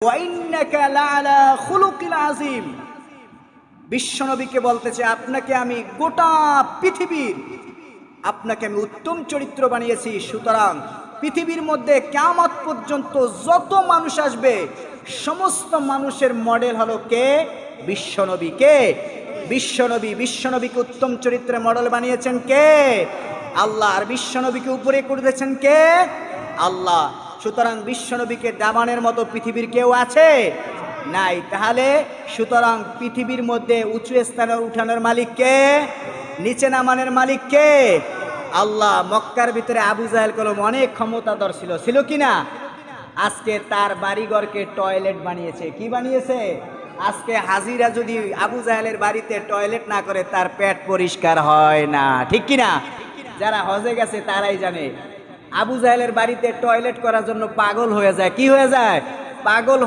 ওয়া ইন্নাকা লাআলা খুলুকিল আযীম। বিশ্বনবীকে বলতেছে আপনাকে আমি গোটা পৃথিবীর আপনাকে আমি উত্তম চরিত্র বানিয়েছি। সুতরাং পৃথিবীর মধ্যে কিয়ামত পর্যন্ত যত মানুষ আসবে সমস্ত মানুষের মডেল হলো কে? বিশ্বনবী। কে? বিশ্বনবী। বিশ্বনবীকে উত্তম চরিত্রের মডেল বানিয়েছেন কে? আল্লাহ। আর বিশ্বনবীকে উপরে করেছেন কে? আল্লাহ। সুতরাং বিশ্বনবীকে ডামানের মতো পৃথিবীর কেউ আছে? নাই। তাহলে সুতরাং পৃথিবীর মধ্যে উঁচু স্থানে উঠানোর মালিক কে? নিচে নামানোর মালিক কে? আল্লাহ। মক্কার ভিতরে আবু জাহেল কলম অনেক ক্ষমতাধর ছিল, ছিল কি না? আজকে তার বাড়িঘরকে টয়লেট বানিয়েছে। কি বানিয়েছে? আজকে হাজিরা যদি আবু জাহেলের বাড়িতে টয়লেট না করে তার পেট পরিষ্কার হয় না, ঠিক কি না? যারা হজে গেছে তারাই জানে। আবু জাহেলের বাড়িতে টয়লেট করার জন্য পাগল হয়ে যায়। কি হয়ে যায়? পাগল হয়ে